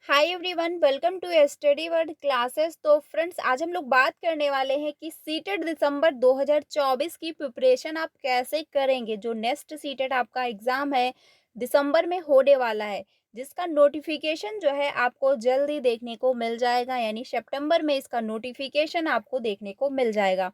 Hi everyone, welcome to study world classes. तो friends, आज हम लोग बात करने वाले हैं कि सीटेट दिसंबर 2024 की प्रिपरेशन आप कैसे करेंगे। जो नेक्स्ट सीटेट आपका एग्ज़ाम है दिसंबर में होने वाला है, जिसका नोटिफिकेशन जो है आपको जल्द ही देखने को मिल जाएगा, यानी सितंबर में इसका नोटिफिकेशन आपको देखने को मिल जाएगा।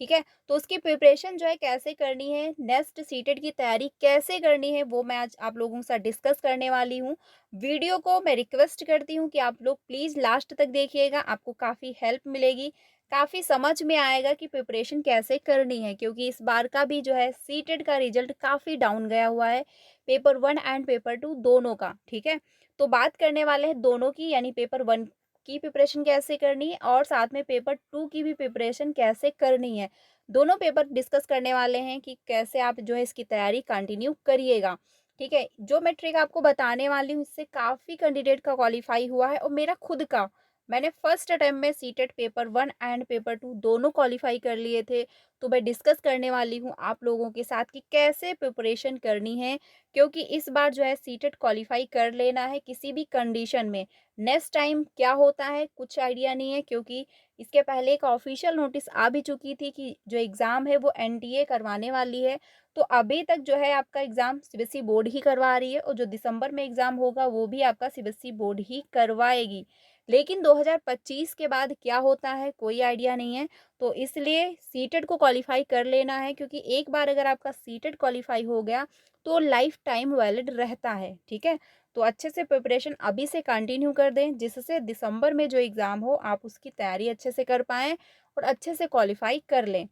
ठीक है, तो उसकी प्रिपरेशन जो है कैसे करनी है, नेक्स्ट सीटेट की तैयारी कैसे करनी है, वो मैं आज आप लोगों के साथ डिस्कस करने वाली हूँ। वीडियो को मैं रिक्वेस्ट करती हूँ कि आप लोग प्लीज़ लास्ट तक देखिएगा, आपको काफ़ी हेल्प मिलेगी, काफ़ी समझ में आएगा कि प्रिपरेशन कैसे करनी है, क्योंकि इस बार का भी जो है सीटेट का रिजल्ट काफ़ी डाउन गया हुआ है, पेपर 1 एंड पेपर 2 दोनों का। ठीक है, तो बात करने वाले हैं दोनों की, यानी पेपर 1 की प्रिपरेशन कैसे करनी है और साथ में पेपर 2 की भी प्रिपरेशन कैसे करनी है। दोनों पेपर डिस्कस करने वाले हैं कि कैसे आप जो है इसकी तैयारी कंटिन्यू करिएगा। ठीक है, जो मैं ट्रिक आपको बताने वाली हूँ, इससे काफ़ी कैंडिडेट का क्वालीफाई हुआ है और मेरा खुद का। मैंने फर्स्ट अटेम्प्ट में सीटेट पेपर 1 एंड पेपर 2 दोनों क्वालीफाई कर लिए थे। तो मैं डिस्कस करने वाली हूँ आप लोगों के साथ कि कैसे प्रिपरेशन करनी है, क्योंकि इस बार जो है सीटेट क्वालीफाई कर लेना है किसी भी कंडीशन में। नेक्स्ट टाइम क्या होता है कुछ आइडिया नहीं है, क्योंकि इसके पहले एक ऑफिशियल नोटिस आ भी चुकी थी कि जो एग्ज़ाम है वो एनटीए करवाने वाली है। तो अभी तक जो है आपका एग्ज़ाम सीबीएसई बोर्ड ही करवा रही है और जो दिसंबर में एग्ज़ाम होगा वो भी आपका सीबीएसई बोर्ड ही करवाएगी। लेकिन 2025 के बाद क्या होता है कोई आइडिया नहीं है। तो इसलिए सीटेट को क्वालीफाई कर लेना है, क्योंकि एक बार अगर आपका सीटेट क्वालीफाई हो गया तो लाइफ टाइम वैलिड रहता है। ठीक है, तो अच्छे से प्रिपरेशन अभी से कंटिन्यू कर दें, जिससे दिसंबर में जो एग्ज़ाम हो आप उसकी तैयारी अच्छे से कर पाएँ और अच्छे से क्वालीफाई कर लें।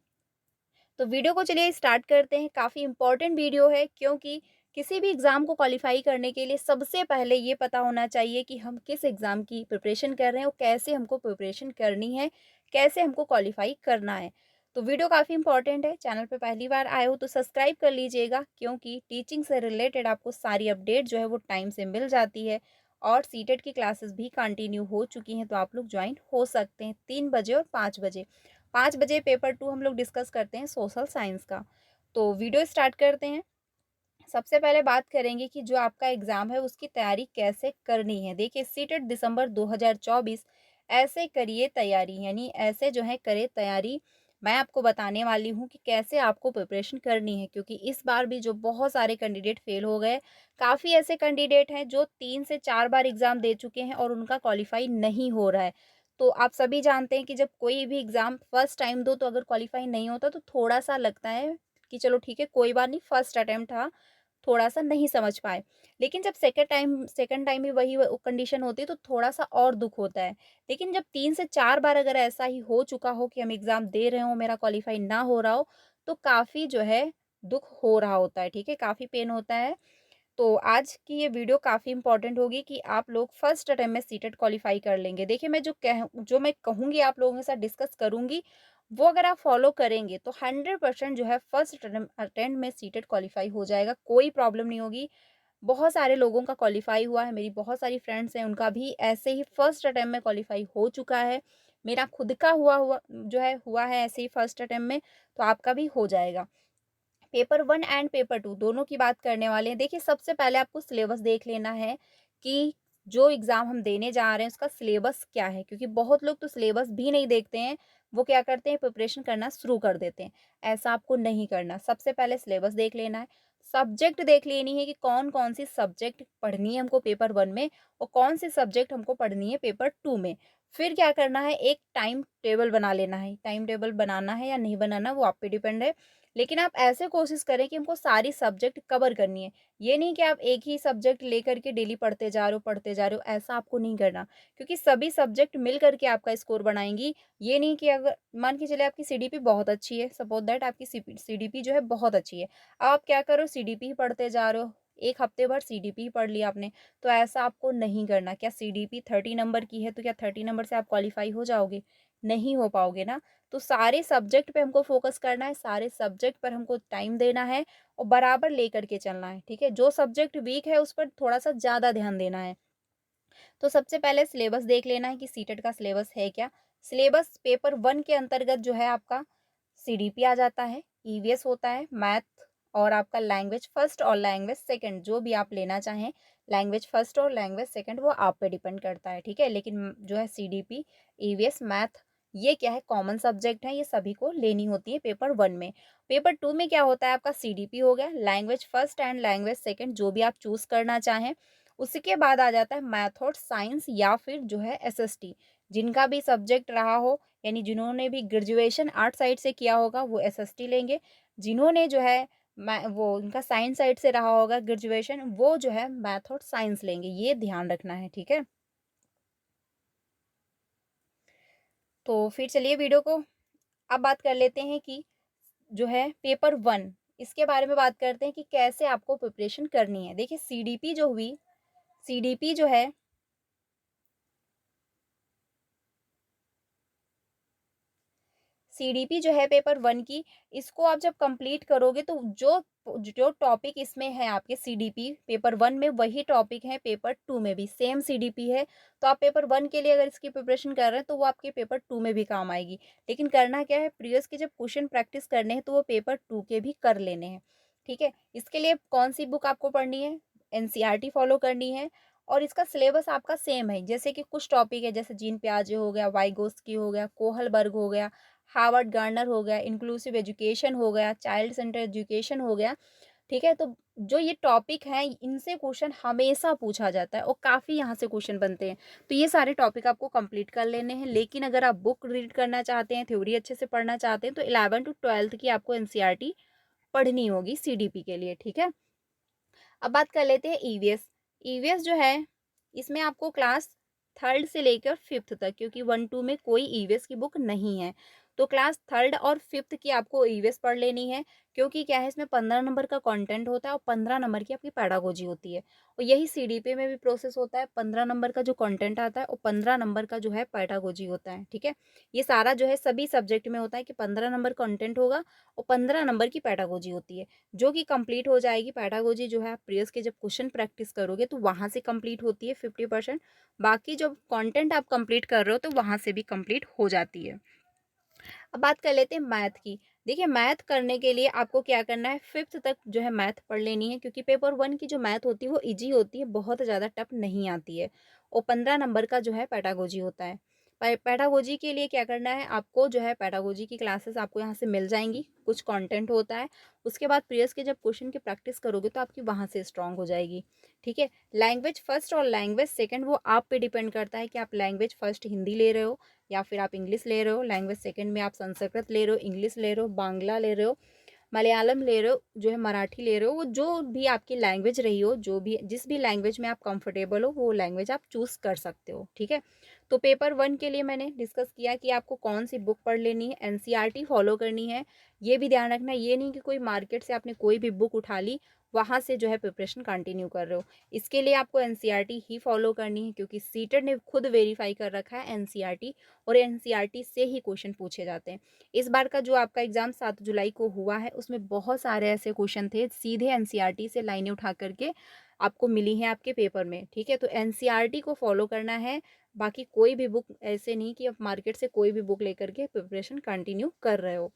तो वीडियो को चलिए स्टार्ट करते हैं। काफ़ी इंपॉर्टेंट वीडियो है, क्योंकि किसी भी एग्ज़ाम को क्वालीफाई करने के लिए सबसे पहले ये पता होना चाहिए कि हम किस एग्ज़ाम की प्रिपरेशन कर रहे हैं और कैसे हमको प्रिपरेशन करनी है, कैसे हमको क्वालीफाई करना है। तो वीडियो काफ़ी इंपॉर्टेंट है। चैनल पे पहली बार आए हो तो सब्सक्राइब कर लीजिएगा, क्योंकि टीचिंग से रिलेटेड आपको सारी अपडेट जो है वो टाइम से मिल जाती है। और सीटेट की क्लासेस भी कंटिन्यू हो चुकी हैं, तो आप लोग ज्वाइन हो सकते हैं 3 बजे और 5 बजे। 5 बजे पेपर 2 हम लोग डिस्कस करते हैं सोशल साइंस का। तो वीडियो स्टार्ट करते हैं। सबसे पहले बात करेंगे कि जो आपका एग्ज़ाम है उसकी तैयारी कैसे करनी है। देखिए, सीटेट दिसंबर 2024 ऐसे करिए तैयारी, यानी ऐसे जो है करे तैयारी। मैं आपको बताने वाली हूँ कि कैसे आपको प्रिपरेशन करनी है, क्योंकि इस बार भी जो बहुत सारे कैंडिडेट फेल हो गए, काफ़ी ऐसे कैंडिडेट हैं जो 3 से 4 बार एग्ज़ाम दे चुके हैं और उनका क्वालीफाई नहीं हो रहा है। तो आप सभी जानते हैं कि जब कोई भी एग्ज़ाम फर्स्ट टाइम दो तो अगर क्वालीफाई नहीं होता तो थोड़ा-सा लगता है कि चलो ठीक है, कोई बात नहीं, फर्स्ट अटेम्प्ट था, थोड़ा-सा नहीं समझ पाए। लेकिन जब सेकंड टाइम भी वही कंडीशन होती है तो थोड़ा-सा और दुःख होता है। लेकिन जब 3 से 4 बार अगर ऐसा ही हो चुका हो कि हम एग्ज़ाम दे रहे हों, मेरा क्वालीफाई ना हो रहा हो, तो काफ़ी जो है दुःख हो रहा होता है, ठीक है? काफ़ी पेन होता है। तो आज की ये वीडियो काफ़ी इंपॉर्टेंट होगी कि आप लोग फर्स्ट अटेम्प्ट में सीटेट क्वालीफाई कर लेंगे। देखिए, जो मैं कहूँगी आप लोगों के साथ डिस्कस करूँगी, वो अगर आप फॉलो करेंगे तो 100% जो है फर्स्ट अटेम्प्ट में सीटेट क्वालीफाई हो जाएगा, कोई प्रॉब्लम नहीं होगी। बहुत सारे लोगों का क्वालीफाई हुआ है, मेरी बहुत सारी फ्रेंड्स हैं, उनका भी ऐसे ही फर्स्ट अटेम्प्ट में क्वालीफाई हो चुका है। मेरा खुद का हुआ हुआ जो है हुआ है ऐसे ही फर्स्ट अटेम्प्ट में, तो आपका भी हो जाएगा। पेपर 1 एंड पेपर 2 दोनों की बात करने वाले हैं। देखिए, सबसे पहले आपको सिलेबस देख लेना है कि जो एग्ज़ाम हम देने जा रहे हैं उसका सिलेबस क्या है, क्योंकि बहुत लोग तो सिलेबस भी नहीं देखते हैं, वो क्या करते हैं प्रिपरेशन करना शुरू कर देते हैं। ऐसा आपको नहीं करना। सबसे पहले सिलेबस देख लेना है, सब्जेक्ट देख लेनी है कि कौन-कौन सी सब्जेक्ट पढ़नी है हमको पेपर 1 में और कौन सी सब्जेक्ट हमको पढ़नी है पेपर 2 में। फिर क्या करना है, एक टाइम टेबल बना लेना है। टाइम टेबल बनाना है या नहीं बनाना वो आप पे डिपेंड है। लेकिन आप ऐसे कोशिश करें कि हमको सारी सब्जेक्ट कवर करनी है। ये नहीं कि आप एक ही सब्जेक्ट लेकर के डेली पढ़ते जा रहे हो, ऐसा आपको नहीं करना। क्योंकि सभी सब्जेक्ट मिल कर के आपका स्कोर बनाएँगी। ये नहीं कि अगर मान के चलिए आपकी सीडीपी बहुत अच्छी है, सपोज़ दैट आपकी सीडीपी जो है बहुत अच्छी है। अब आप क्या करो, सीडीपी ही पढ़ते जा रहे हो, 1 हफ्ते भर सीडीपी ही पढ़ लिया आपने, तो ऐसा आपको नहीं करना। क्या सीडीपी 30 नंबर की है, तो क्या 30 नंबर से आप क्वालीफाई हो जाओगे? नहीं हो पाओगे ना। तो सारे सब्जेक्ट पे हमको फ़ोकस करना है, सारे सब्जेक्ट पर हमको टाइम देना है और बराबर लेकर के चलना है, ठीक है? जो सब्जेक्ट वीक है उस पर थोड़ा-सा ज़्यादा ध्यान देना है। तो सबसे पहले सिलेबस देख लेना है कि सीटेट का सिलेबस है क्या? सिलेबस पेपर 1 के अंतर्गत जो है आपका सीडीपी आ जाता है, ईवीएस होता है, मैथ और आपका लैंग्वेज फर्स्ट और लैंग्वेज सेकंड जो भी आप लेना चाहें। लैंग्वेज फर्स्ट और लैंग्वेज सेकंड वो आप पे डिपेंड करता है, ठीक है। लेकिन जो है सीडीपी, ईवीएस, मैथ, ये क्या है, कॉमन सब्जेक्ट है, ये सभी को लेनी होती है पेपर 1 में। पेपर 2 में क्या होता है, आपका सीडीपी हो गया, language first and language second जो भी आप चूज़ करना चाहें। उसके बाद आ जाता है मैथ और साइंस या फिर जो है एसएसटी। जिनका भी सब्जेक्ट रहा हो, यानी जिन्होंने भी ग्रेजुएशन आर्ट साइड से किया होगा वो एसएसटी लेंगे। जिन्होंने जो है मैं वो उनका साइंस साइड से रहा होगा ग्रेजुएशन, वो जो है मैथ और साइंस लेंगे, ये ध्यान रखना है, ठीक है। तो फिर चलिए वीडियो को अब बात कर लेते हैं कि जो है पेपर 1 इसके बारे में बात करते हैं कि कैसे आपको प्रिपरेशन करनी है। देखिए सीडीपी जो हुई, सीडीपी जो है, सीडीपी जो है पेपर 1 की, इसको आप जब कंप्लीट करोगे तो जो जो टॉपिक इसमें है आपके सीडीपी पेपर 1 में, वही टॉपिक है पेपर 2 में भी, सेम सीडीपी है। तो आप पेपर 1 के लिए अगर इसकी प्रिपरेशन कर रहे हैं तो वो आपके पेपर 2 में भी काम आएगी। लेकिन करना क्या है, प्रीवियस के जब क्वेश्चन प्रैक्टिस करने हैं तो वो पेपर 2 के भी कर लेने हैं, ठीक है। इसके लिए कौन सी बुक आपको पढ़नी है, एनसीईआरटी फॉलो करनी है। और इसका सिलेबस आपका सेम है, जैसे कि कुछ टॉपिक है जैसे जीन पियाजे हो गया, वाइगोस्की हो गया, कोहलबर्ग हो गया, हार्वर्ड गार्नर हो गया, इंक्लूसिव एजुकेशन हो गया, चाइल्ड सेंटर एजुकेशन हो गया, ठीक है। तो जो ये टॉपिक हैं इनसे क्वेश्चन हमेशा पूछा जाता है और काफ़ी यहाँ से क्वेश्चन बनते हैं। तो ये सारे टॉपिक आपको कंप्लीट कर लेने हैं। लेकिन अगर आप बुक रीड करना चाहते हैं, थ्योरी अच्छे से पढ़ना चाहते हैं, तो 11 टू 12 की आपको एनसीईआरटी पढ़नी होगी सीडीपी के लिए, ठीक है। अब बात कर लेते हैं ईवीएस। ईवीएस जो है, इसमें आपको क्लास थर्ड से लेकर फिफ्थ तक, क्योंकि 1 2 में कोई ईवीएस की बुक नहीं है, तो क्लास थर्ड और फिफ्थ की आपको ईवीएस पढ़ लेनी है। क्योंकि क्या है, इसमें 15 नंबर का कंटेंट होता है और 15 नंबर की आपकी पैडागोजी होती है। और यही सीडीपी में भी प्रोसेस होता है, 15 नंबर का जो कंटेंट आता है और 15 नंबर का जो है पैडागोजी होता है, ठीक है। ये सारा जो है सभी सब्जेक्ट में होता है कि 15 नंबर कंटेंट होगा और 15 नंबर की पैडागोजी होती है, जो कि कंप्लीट हो जाएगी। पैडागोजी जो है आप प्रीवियस के जब क्वेश्चन प्रैक्टिस करोगे तो वहाँ से कंप्लीट होती है 50%। बाकी जब कंटेंट आप कंप्लीट कर रहे हो तो वहाँ से भी कंप्लीट हो जाती है। अब बात कर लेते हैं मैथ की। देखिए मैथ करने के लिए आपको क्या करना है, फिफ्थ तक जो है मैथ पढ़ लेनी है, क्योंकि पेपर 1 की जो मैथ होती है वो इजी होती है, बहुत ज़्यादा टफ नहीं आती है। और 15 नंबर का जो है पैडागोजी होता है। पैडागोजी के लिए क्या करना है, आपको जो है पैडागोजी की क्लासेस आपको यहाँ से मिल जाएंगी, कुछ कंटेंट होता है। उसके बाद प्रीवियस के जब क्वेश्चन की प्रैक्टिस करोगे तो आपकी वहाँ से स्ट्रांग हो जाएगी, ठीक है। लैंग्वेज फर्स्ट और लैंग्वेज सेकंड वो आप पे डिपेंड करता है कि आप लैंग्वेज फर्स्ट हिंदी ले रहे हो या फिर आप इंग्लिश ले रहे हो, लैंग्वेज सेकंड में आप संस्कृत ले रहे हो, इंग्लिश ले रहे हो, बांग्ला ले रहे हो, मलयालम ले रहे हो, जो है मराठी ले रहे हो। वो जो भी आपकी लैंग्वेज रही हो, जो भी जिस भी लैंग्वेज में आप कंफर्टेबल हो वो लैंग्वेज आप चूज़ कर सकते हो, ठीक है। तो पेपर 1 के लिए मैंने डिस्कस किया कि आपको कौन सी बुक पढ़ लेनी है, एनसीईआरटी फॉलो करनी है। ये भी ध्यान रखना, ये नहीं कि कोई मार्केट से आपने कोई भी बुक उठा ली, वहाँ से जो है प्रिपरेशन कंटिन्यू कर रहे हो। इसके लिए आपको एनसीईआरटी ही फॉलो करनी है, क्योंकि सीटेट ने खुद वेरीफाई कर रखा है एनसीईआरटी, और एनसीईआरटी से ही क्वेश्चन पूछे जाते हैं। इस बार का जो आपका एग्ज़ाम 7 जुलाई को हुआ है उसमें बहुत सारे ऐसे क्वेश्चन थे सीधे एनसीईआरटी से लाइनें उठा करके आपको मिली हैं आपके पेपर में, ठीक है। तो एनसीईआरटी को फॉलो करना है, बाकी कोई भी बुक ऐसे नहीं कि आप मार्केट से कोई भी बुक लेकर के प्रिपरेशन कंटिन्यू कर रहे हो।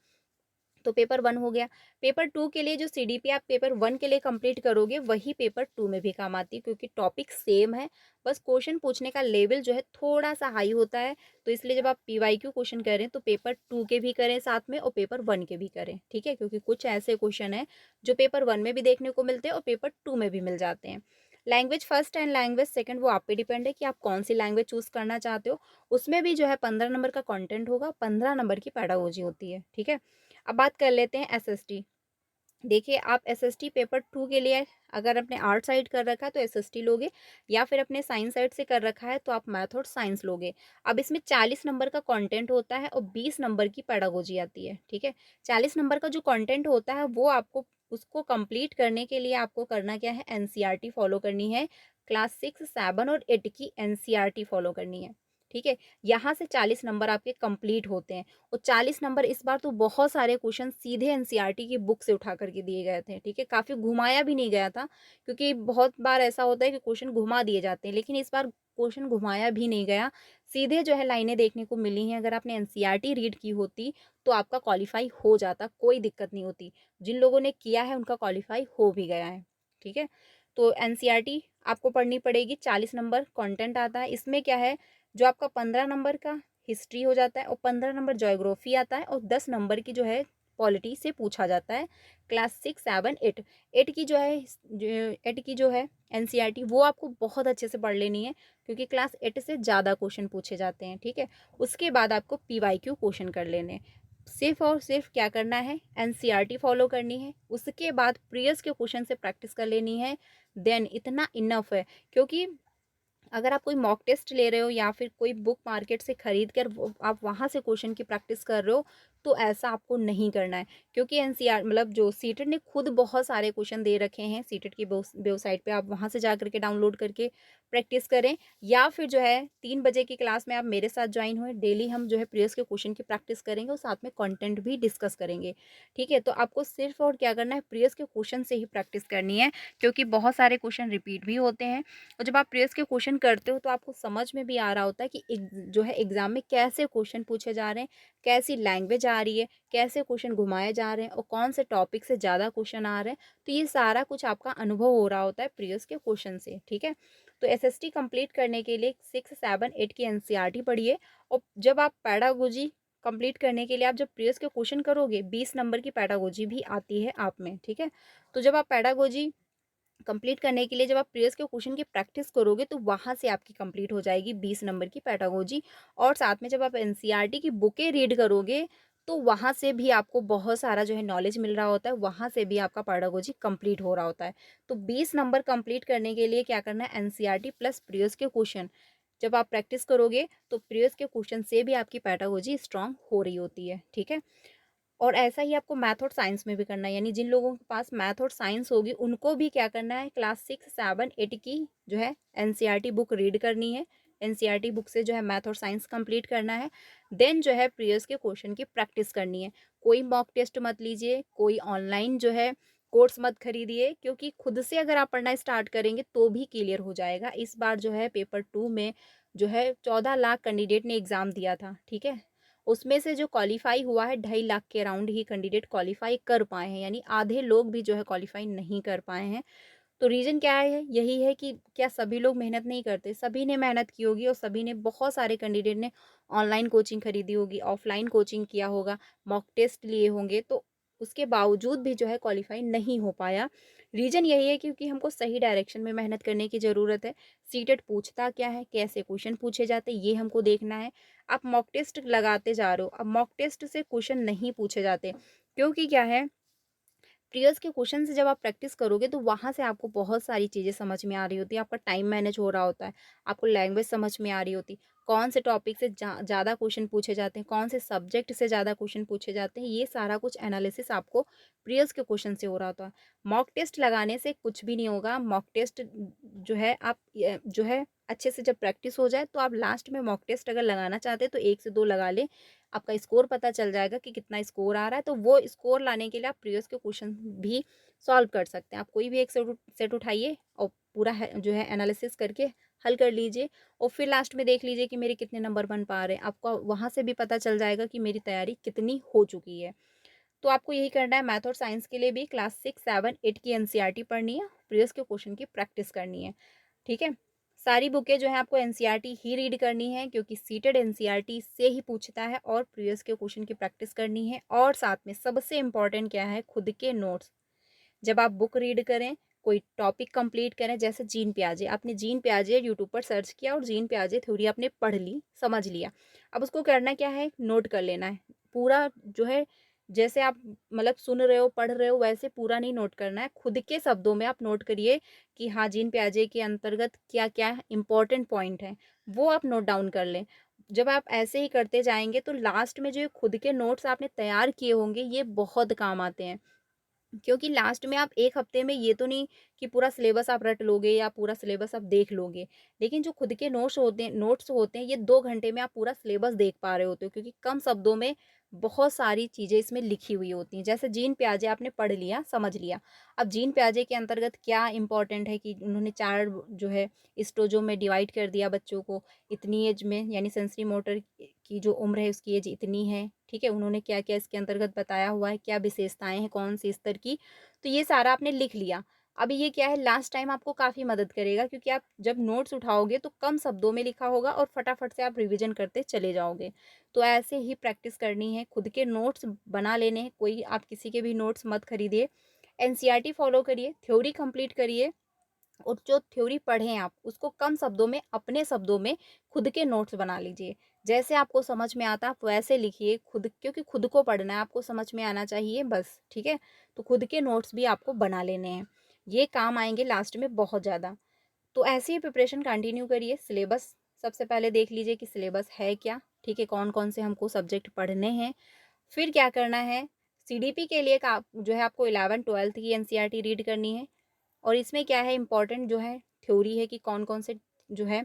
तो पेपर 1 हो गया। पेपर 2 के लिए जो सीडीपी आप पेपर 1 के लिए कंप्लीट करोगे वही पेपर 2 में भी काम आती है, क्योंकि टॉपिक सेम है, बस क्वेश्चन पूछने का लेवल जो है थोड़ा सा हाई होता है। तो इसलिए जब आप पीवाईक्यू क्वेश्चन करें तो पेपर 2 के भी करें साथ में और पेपर 1 के भी करें, ठीक है। क्योंकि कुछ ऐसे क्वेश्चन हैं जो पेपर 1 में भी देखने को मिलते हैं और पेपर 2 में भी मिल जाते हैं। Language first and language second वो आप पे डिपेंड है कि आप कौन सी लैंग्वेज चूज़ करना चाहते हो। उसमें भी जो है 15 नंबर का कंटेंट होगा, 15 नंबर की पैडागोजी होती है, ठीक है। अब बात कर लेते हैं एसएसटी। देखिए आप एसएसटी पेपर 2 के लिए अगर अपने आर्ट साइड कर रखा है तो एसएसटी लोगे, या फिर अपने साइंस साइड से कर रखा है तो आप मैथ और साइंस लोगे। अब इसमें 40 नंबर का कंटेंट होता है और 20 नंबर की पैडागोजी आती है, ठीक है। 40 नंबर का जो कंटेंट होता है वो आपको उसको कंप्लीट करने के लिए आपको करना क्या है, एनसीईआरटी फॉलो करनी है। क्लास 6 7 और 8 की एनसीईआरटी फॉलो करनी है, ठीक है। यहाँ से 40 नंबर आपके कंप्लीट होते हैं। और 40 नंबर इस बार तो बहुत सारे क्वेश्चन सीधे एनसीईआरटी की बुक से उठा करके दिए गए थे, ठीक है। काफ़ी घुमाया भी नहीं गया था, क्योंकि बहुत बार ऐसा होता है कि क्वेश्चन घुमा दिए जाते हैं, लेकिन इस बार क्वेश्चन घुमाया भी नहीं गया। सीधे जो है लाइनें देखने को मिली हैं। अगर आपने एनसीईआरटी रीड की होती तो आपका क्वालिफाई हो जाता, कोई दिक्कत नहीं होती। जिन लोगों ने किया है उनका क्वालिफाई हो भी गया है, ठीक है। तो एनसीईआरटी आपको पढ़नी पड़ेगी। 40 नंबर कंटेंट आता है। इसमें क्या है, जो आपका 15 नंबर का हिस्ट्री हो जाता है और 15 नंबर ज्योग्राफी आता है और 10 नंबर की जो है पॉलिटी से पूछा जाता है। क्लास 6, 7, 8 8 की जो है 8 की जो है एनसीईआरटी वो आपको बहुत अच्छे से पढ़ लेनी है, क्योंकि क्लास 8 से ज़्यादा क्वेश्चन पूछे जाते हैं। ठीक है, उसके बाद आपको पीवाईक्यू क्वेश्चन कर लेने हैं। सिर्फ और सिर्फ क्या करना है, एनसीईआरटी फॉलो करनी है। उसके बाद प्रीवियस के क्वेश्चन से प्रैक्टिस कर लेनी है। देन इतना इनफ है, क्योंकि अगर आप कोई मॉक टेस्ट ले रहे हो या फिर कोई बुक मार्केट से खरीद कर आप वहाँ से क्वेश्चन की प्रैक्टिस कर रहे हो, तो ऐसा आपको नहीं करना है। क्योंकि एनसीईआर मतलब जो सीटेट ने खुद बहुत सारे क्वेश्चन दे रखे हैं सीटेट की वेबसाइट पे, आप वहाँ से जा करके डाउनलोड करके प्रैक्टिस करें। या फिर जो है 3 बजे की क्लास में आप मेरे साथ ज्वाइन हुए, डेली हम जो है प्रीवियस के क्वेश्चन की प्रैक्टिस करेंगे और साथ में कंटेंट भी डिस्कस करेंगे। ठीक है, तो आपको सिर्फ और क्या करना है, प्रीवियस के क्वेश्चन से ही प्रैक्टिस करनी है, क्योंकि बहुत सारे क्वेश्चन रिपीट भी होते हैं। और जब आप प्रीवियस के क्वेश्चन करते हो तो आपको समझ में भी आ रहा होता है कि जो है एग्जाम में कैसे क्वेश्चन पूछे जा रहे हैं, कैसी लैंग्वेज आ रही है, कैसे क्वेश्चन घुमाए जा रहे हैं और कौन से टॉपिक से ज़्यादा क्वेश्चन आ रहे हैं। तो ये सारा कुछ आपका अनुभव हो रहा होता है प्रीवियस के क्वेश्चन से। ठीक है, तो एसएसटी कंप्लीट करने के लिए 6, 7, 8 की एनसीईआरटी पढ़िए। और जब आप पैडागोजी कंप्लीट करने के लिए आप जब प्रीवियस के क्वेश्चन करोगे, 20 नंबर की पैडागोजी भी आती है आप में। ठीक है, तो जब आप पैडागोजी कंप्लीट करने के लिए जब आप प्रीवियस के क्वेश्चन की प्रैक्टिस करोगे, तो वहाँ से आपकी कंप्लीट हो जाएगी 20 नंबर की पैडागोजी। और साथ में जब आप एनसीईआरटी की बुकें रीड करोगे, तो वहाँ से भी आपको बहुत सारा जो है नॉलेज मिल रहा होता है, वहाँ से भी आपका पैडागोजी कंप्लीट हो रहा होता है। तो 20 नंबर कंप्लीट करने के लिए क्या करना है, एनसीईआरटी प्लस प्रीवियस के क्वेश्चन जब आप प्रैक्टिस करोगे, तो प्रीवियस के क्वेश्चन से भी आपकी पैडागोजी स्ट्रांग हो रही होती है। ठीक है, और ऐसा ही आपको मैथ और साइंस में भी करना है, यानी जिन लोगों के पास मैथ और साइंस होगी उनको भी क्या करना है, क्लास 6, 7, 8 की जो है एनसीईआरटी बुक रीड करनी है। एनसीईआरटी बुक से जो है मैथ और साइंस कंप्लीट करना है। देन जो है प्रीवियस के क्वेश्चन की प्रैक्टिस करनी है। कोई मॉक टेस्ट मत लीजिए, कोई ऑनलाइन जो है कोर्स मत खरीदिए, क्योंकि खुद से अगर आप पढ़ना स्टार्ट करेंगे तो भी क्लियर हो जाएगा। इस बार जो है पेपर 2 में जो है 14 लाख कैंडिडेट ने एग्ज़ाम दिया था। ठीक है, उसमें से जो क्वालिफाई हुआ है 2.5 लाख के अराउंड ही कैंडिडेट क्वालिफाई कर पाए हैं, यानी आधे लोग भी जो है क्वालिफाई नहीं कर पाए हैं। तो रीज़न क्या है, यही है कि क्या सभी लोग मेहनत नहीं करते, सभी ने मेहनत की होगी और सभी ने, बहुत सारे कैंडिडेट ने ऑनलाइन कोचिंग खरीदी होगी, ऑफलाइन कोचिंग किया होगा, मॉक टेस्ट लिए होंगे, तो उसके बावजूद भी जो है क्वालिफाई नहीं हो पाया। रीज़न यही है क्योंकि हमको सही डायरेक्शन में मेहनत करने की ज़रूरत है। सीटेट पूछता क्या है, कैसे क्वेश्चन पूछे जाते हैं, ये हमको देखना है। आप मॉक टेस्ट लगाते जा रहे हो, अब मॉक टेस्ट से क्वेश्चन नहीं पूछे जाते, क्योंकि क्या है, प्रीवियस के क्वेश्चन से जब आप प्रैक्टिस करोगे तो वहाँ से आपको बहुत सारी चीज़ें समझ में आ रही होती है, आपका टाइम मैनेज हो रहा होता है, आपको लैंग्वेज समझ में आ रही होती, कौन से टॉपिक से ज़्यादा क्वेश्चन पूछे जाते हैं, कौन से सब्जेक्ट से ज़्यादा क्वेश्चन पूछे जाते हैं, ये सारा कुछ एनालिसिस आपको प्रीवियस के क्वेश्चन से हो रहा होता है। मॉक टेस्ट लगाने से कुछ भी नहीं होगा। मॉक टेस्ट जो है आप जो है अच्छे से जब प्रैक्टिस हो जाए तो आप लास्ट में मॉक टेस्ट अगर लगाना चाहते हैं तो 1 से 2 लगा लें, आपका स्कोर पता चल जाएगा कि कितना स्कोर आ रहा है। तो वो स्कोर लाने के लिए आप प्रीवियस के क्वेश्चन भी सॉल्व कर सकते हैं। आप कोई भी एक सेट उठाइए और पूरा है जो है एनालिसिस करके हल कर लीजिए, और फिर लास्ट में देख लीजिए कि मेरे कितने नंबर बन पा रहे हैं। आपको वहाँ से भी पता चल जाएगा कि मेरी तैयारी कितनी हो चुकी है। तो आपको यही करना है, मैथ और साइंस के लिए भी क्लास 6, 7, 8 की एनसीईआरटी पढ़नी है, प्रीवियस के क्वेश्चन की प्रैक्टिस करनी है। ठीक है, सारी बुकें जो है आपको एनसीईआरटी ही रीड करनी है, क्योंकि सीटेड एनसीईआरटी से ही पूछता है, और प्रीवियस के क्वेश्चन की प्रैक्टिस करनी है। और साथ में सबसे इम्पॉर्टेंट क्या है, खुद के नोट्स। जब आप बुक रीड करें, कोई टॉपिक कंप्लीट करें, जैसे जीन पियाजे, आपने जीन पियाजे यूट्यूब पर सर्च किया और जीन पियाजे थ्योरी आपने पढ़ ली, समझ लिया। अब उसको करना क्या है, नोट कर लेना है पूरा जो है। जैसे आप मतलब सुन रहे हो, पढ़ रहे हो, वैसे पूरा नहीं नोट करना है, खुद के शब्दों में आप नोट करिए कि हाँ, जीन पियाजे के अंतर्गत क्या क्या इंपॉर्टेंट पॉइंट है, वो आप नोट डाउन कर लें। जब आप ऐसे ही करते जाएंगे तो लास्ट में जो खुद के नोट्स आपने तैयार किए होंगे, ये बहुत काम आते हैं। क्योंकि लास्ट में आप 1 हफ्ते में ये तो नहीं कि पूरा सिलेबस आप रट लोगे या पूरा सिलेबस आप देख लोगे। लेकिन जो खुद के नोट्स होते हैं, ये 2 घंटे में आप पूरा सिलेबस देख पा रहे होते हो, क्योंकि कम शब्दों में बहुत सारी चीज़ें इसमें लिखी हुई होती हैं। जैसे जीन पियाजे आपने पढ़ लिया, समझ लिया। अब जीन पियाजे के अंतर्गत क्या इम्पोर्टेंट है कि उन्होंने 4 जो है स्टेजों में डिवाइड कर दिया बच्चों को, इतनी एज में, यानी सेंसरी मोटर की जो उम्र है उसकी एज इतनी है। ठीक है, उन्होंने क्या-क्या इसके अंतर्गत बताया हुआ है, क्या विशेषताएँ हैं, कौन सी स्तर की, तो ये सारा आपने लिख लिया। अभी ये क्या है, लास्ट टाइम आपको काफ़ी मदद करेगा, क्योंकि आप जब नोट्स उठाओगे तो कम शब्दों में लिखा होगा और फटाफट से आप रिवीजन करते चले जाओगे। तो ऐसे ही प्रैक्टिस करनी है, खुद के नोट्स बना लेने हैं, कोई आप किसी के भी नोट्स मत खरीदिए। एनसीईआरटी फॉलो करिए, थ्योरी कंप्लीट करिए, और जो थ्योरी पढ़ें आप उसको कम शब्दों में, अपने शब्दों में खुद के नोट्स बना लीजिए। जैसे आपको समझ में आता है आप वैसे लिखिए खुद, क्योंकि खुद को पढ़ना है, आपको समझ में आना चाहिए बस, ठीक है। तो खुद के नोट्स भी आपको बना लेने हैं, ये काम आएंगे लास्ट में बहुत ज़्यादा। तो ऐसे ही प्रिपरेशन कंटिन्यू करिए। सिलेबस सबसे पहले देख लीजिए कि सिलेबस है क्या, ठीक है, कौन कौन से हमको सब्जेक्ट पढ़ने हैं। फिर क्या करना है, सीडीपी के लिए का जो है आपको 11th-12th की एनसीईआरटी रीड करनी है। और इसमें क्या है, इम्पॉर्टेंट जो है थ्योरी है कि कौन कौन से जो है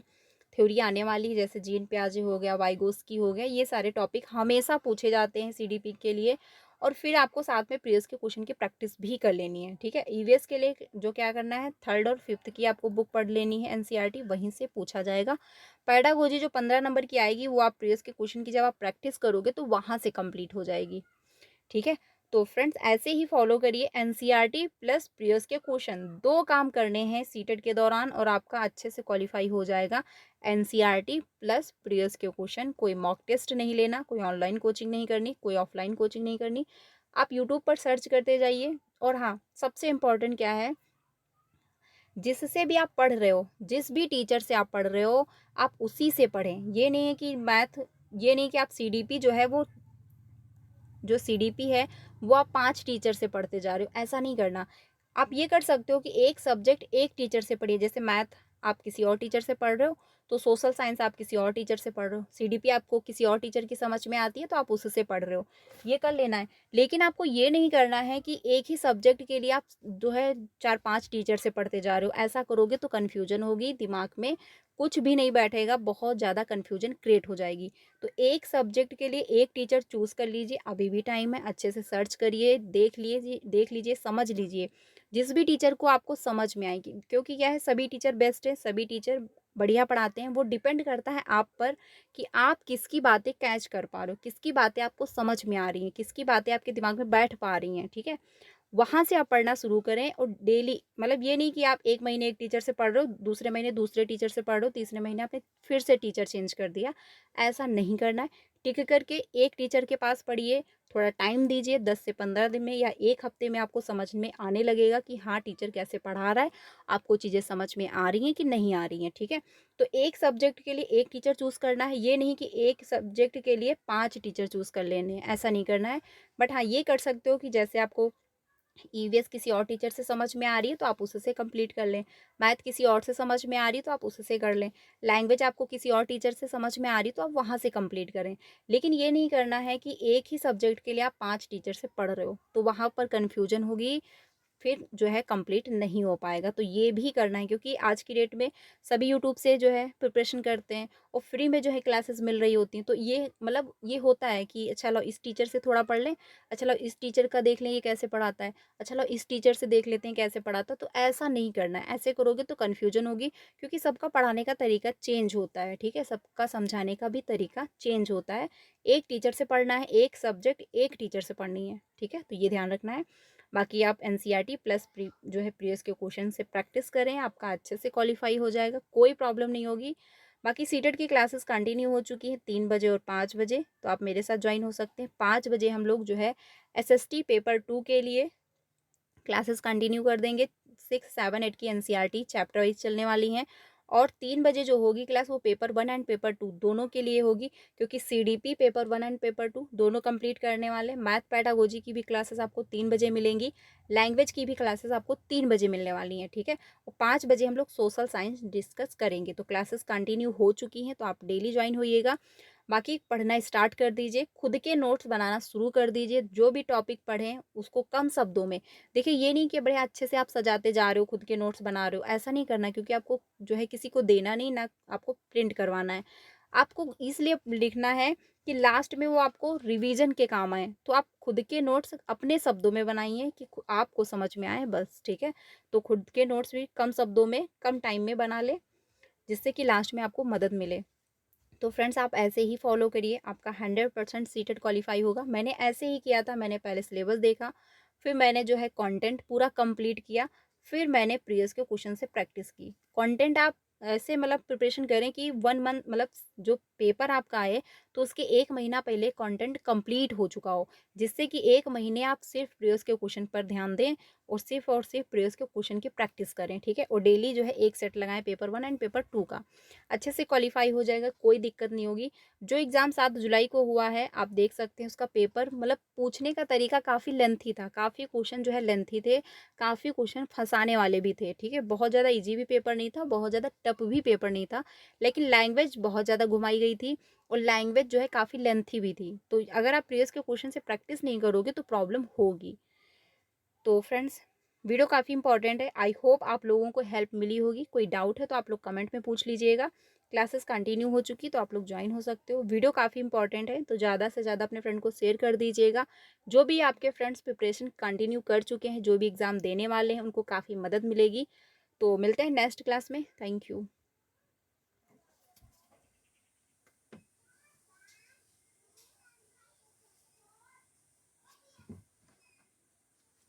थ्योरी आने वाली है, जैसे जीन पियाजे हो गया, वाइगोस्की हो गया, ये सारे टॉपिक हमेशा पूछे जाते हैं सीडीपी के लिए। और फिर आपको साथ में प्रीवियस के क्वेश्चन की प्रैक्टिस भी कर लेनी है, ठीक है। ईवीएस के लिए जो क्या करना है, 3rd और 5th की आपको बुक पढ़ लेनी है एनसीईआरटी, वहीं से पूछा जाएगा। पैडागोजी जो 15 नंबर की आएगी वो आप प्रीवियस के क्वेश्चन की जब आप प्रैक्टिस करोगे तो वहाँ से कंप्लीट हो जाएगी, ठीक है। तो फ्रेंड्स ऐसे ही फॉलो करिए, एनसीईआरटी प्लस प्रीवियस के क्वेश्चन, 2 काम करने हैं सीटेट के दौरान और आपका अच्छे से क्वालिफाई हो जाएगा। एनसीईआरटी प्लस प्रीवियस के क्वेश्चन, कोई मॉक टेस्ट नहीं लेना, कोई ऑनलाइन कोचिंग नहीं करनी, कोई ऑफलाइन कोचिंग नहीं करनी, आप यूट्यूब पर सर्च करते जाइए। और हाँ, सबसे इम्पोर्टेंट क्या है, जिससे भी आप पढ़ रहे हो, जिस भी टीचर से आप पढ़ रहे हो, आप उसी से पढ़ें। ये नहीं है कि ये नहीं कि आप सीडीपी जो है वो, जो सीडीपी है वो आप 5 टीचर से पढ़ते जा रहे हो, ऐसा नहीं करना। आप ये कर सकते हो कि एक सब्जेक्ट एक टीचर से पढ़िए, जैसे मैथ आप किसी और टीचर से पढ़ रहे हो, तो सोशल साइंस आप किसी और टीचर से पढ़ रहे हो, सीडीपी आपको किसी और टीचर की समझ में आती है तो आप उससे पढ़ रहे हो, ये कर लेना है। लेकिन आपको ये नहीं करना है कि एक ही सब्जेक्ट के लिए आप जो है 4-5 टीचर से पढ़ते जा रहे हो, ऐसा करोगे तो कन्फ्यूजन होगी, दिमाग में कुछ भी नहीं बैठेगा, बहुत ज़्यादा कन्फ्यूजन क्रिएट हो जाएगी। तो एक सब्जेक्ट के लिए एक टीचर चूज़ कर लीजिए, अभी भी टाइम है, अच्छे से सर्च करिए, देख लीजिए, समझ लीजिए, जिस भी टीचर को आपको समझ में आएगी, क्योंकि क्या है, सभी टीचर बेस्ट है, सभी टीचर बढ़िया पढ़ाते हैं। वो डिपेंड करता है आप पर कि आप किसकी बातें कैच कर पा रहे हो, किसकी बातें आपको समझ में आ रही हैं, किसकी बातें आपके दिमाग में बैठ पा रही हैं, ठीक है। वहाँ से आप पढ़ना शुरू करें, और डेली, मतलब ये नहीं कि आप 1 महीने एक टीचर से पढ़ रहे हो, दूसरे महीने दूसरे टीचर से पढ़ रहे हो, तीसरे महीने आपने फिर से टीचर चेंज कर दिया, ऐसा नहीं करना है। टिक करके एक टीचर के पास पढ़िए, थोड़ा टाइम दीजिए, 10 से 15 दिन में या 1 हफ्ते में आपको समझ में आने लगेगा कि हाँ, टीचर कैसे पढ़ा रहा है, आपको चीज़ें समझ में आ रही हैं कि नहीं आ रही हैं, ठीक है। तो एक सब्जेक्ट के लिए एक टीचर चूज़ करना है, ये नहीं कि एक सब्जेक्ट के लिए 5 टीचर चूज़ कर लेने हैं, ऐसा नहीं करना है। बट हाँ, ये कर सकते हो कि जैसे आपको ईवीएस किसी और टीचर से समझ में आ रही है तो आप उससे कंप्लीट कर लें, मैथ किसी और से समझ में आ रही है तो आप उससे कर लें, लैंग्वेज आपको किसी और टीचर से समझ में आ रही है तो आप वहाँ से कंप्लीट करें। लेकिन ये नहीं करना है कि एक ही सब्जेक्ट के लिए आप 5 टीचर से पढ़ रहे हो, तो वहाँ पर कन्फ्यूजन होगी, फिर जो है कंप्लीट नहीं हो पाएगा। तो ये भी करना है, क्योंकि आज की डेट में सभी यूट्यूब से जो है प्रिपरेशन करते हैं और फ्री में जो है क्लासेस मिल रही होती हैं। तो ये मतलब ये होता है कि अच्छा लो इस टीचर से थोड़ा पढ़ लें, अच्छा लो इस टीचर का देख लें ये कैसे पढ़ाता है, अच्छा लो इस टीचर से देख लेते हैं कैसे पढ़ाता है। तो ऐसा नहीं करना है, ऐसे करोगे तो कन्फ्यूजन होगी, क्योंकि सबका पढ़ाने का तरीका चेंज होता है, ठीक है, सबका समझाने का भी तरीका चेंज होता है। एक टीचर से पढ़ना है, एक सब्जेक्ट एक टीचर से पढ़नी है, ठीक है, तो ये ध्यान रखना है। बाकी आप एनसीईआरटी प्लस जो है प्रीवियस के क्वेश्चन से प्रैक्टिस करें, आपका अच्छे से क्वालिफाई हो जाएगा, कोई प्रॉब्लम नहीं होगी। बाकी सीटेट की क्लासेस कंटिन्यू हो चुकी हैं 3 बजे और 5 बजे, तो आप मेरे साथ ज्वाइन हो सकते हैं। 5 बजे हम लोग जो है एसएसटी पेपर 2 के लिए क्लासेस कंटिन्यू कर देंगे। 6, 7, 8 की एनसीईआरटी चैप्टर वाइज चलने वाली हैं। और 3 बजे जो होगी क्लास वो पेपर 1 एंड पेपर 2 दोनों के लिए होगी, क्योंकि सीडीपी पेपर 1 एंड पेपर 2 दोनों कंप्लीट करने वाले। मैथ पेडागोजी की भी क्लासेस आपको 3 बजे मिलेंगी, लैंग्वेज की भी क्लासेस आपको 3 बजे मिलने वाली हैं, ठीक है। और 5 बजे हम लोग सोशल साइंस डिस्कस करेंगे। तो क्लासेस कंटिन्यू हो चुकी हैं, तो आप डेली ज्वाइन होइएगा। बाकी पढ़ना स्टार्ट कर दीजिए, खुद के नोट्स बनाना शुरू कर दीजिए, जो भी टॉपिक पढ़ें उसको कम शब्दों में। देखिए ये नहीं कि बड़े अच्छे से आप सजाते जा रहे हो, खुद के नोट्स बना रहे हो, ऐसा नहीं करना, क्योंकि आपको जो है किसी को देना नहीं, ना आपको प्रिंट करवाना है। आपको इसलिए लिखना है कि लास्ट में वो आपको रिवीजन के काम आए। तो आप खुद के नोट्स अपने शब्दों में बनाइए कि आपको समझ में आए बस, ठीक है। तो खुद के नोट्स भी कम शब्दों में कम टाइम में बना ले, जिससे कि लास्ट में आपको मदद मिले। तो फ्रेंड्स आप ऐसे ही फॉलो करिए, आपका 100% सीटेट क्वालिफाई होगा। मैंने ऐसे ही किया था, मैंने पहले सिलेबस देखा, फिर मैंने जो है कंटेंट पूरा कंप्लीट किया, फिर मैंने प्रीवियस के क्वेश्चन से प्रैक्टिस की। कंटेंट आप ऐसे मतलब प्रिपरेशन करें कि 1 मंथ मतलब जो पेपर आपका आए तो उसके 1 महीना पहले कंटेंट कंप्लीट हो चुका हो। जिससे कि 1 महीने आप सिर्फ़ प्रीवियस के क्वेश्चन पर ध्यान दें और सिर्फ़ प्रीवियस के क्वेश्चन की प्रैक्टिस करें, ठीक है? और डेली जो है 1 सेट लगाएँ पेपर 1 एंड पेपर 2 का। अच्छे से क्वालीफाई हो जाएगा, कोई दिक्कत नहीं होगी। जो एग्ज़ाम 7 जुलाई को हुआ है, आप देख सकते हैं उसका पेपर मतलब पूछने का तरीका काफ़ी लेंथी था, काफ़ी क्वेश्चन जो है लेंथी थे, काफ़ी क्वेश्चन फँसाने वाले भी थे, ठीक है? बहुत ज़्यादा ईज़ी भी पेपर नहीं था, बहुत ज़्यादा टफ भी पेपर नहीं था, लेकिन लैंग्वेज बहुत ज़्यादा घुमाई गई थी और लैंग्वेज जो है काफ़ी लेंथी भी थी। तो अगर आप प्रीवियस के क्वेश्चन से प्रैक्टिस नहीं करोगे तो प्रॉब्लम होगी। तो फ्रेंड्स, वीडियो काफ़ी इंपॉर्टेंट है। आई होप आप लोगों को हेल्प मिली होगी। कोई डाउट है तो आप लोग कमेंट में पूछ लीजिएगा। क्लासेस कंटिन्यू हो चुकी तो आप लोग ज्वाइन हो सकते हो। वीडियो काफ़ी इंपॉर्टेंट है तो ज़्यादा से ज़्यादा अपने फ्रेंड को शेयर कर दीजिएगा। जो भी आपके फ्रेंड्स प्रिपरेशन कंटिन्यू कर चुके हैं, जो भी एग्ज़ाम देने वाले हैं, उनको काफ़ी मदद मिलेगी। तो मिलते हैं नेक्स्ट क्लास में। Thank you.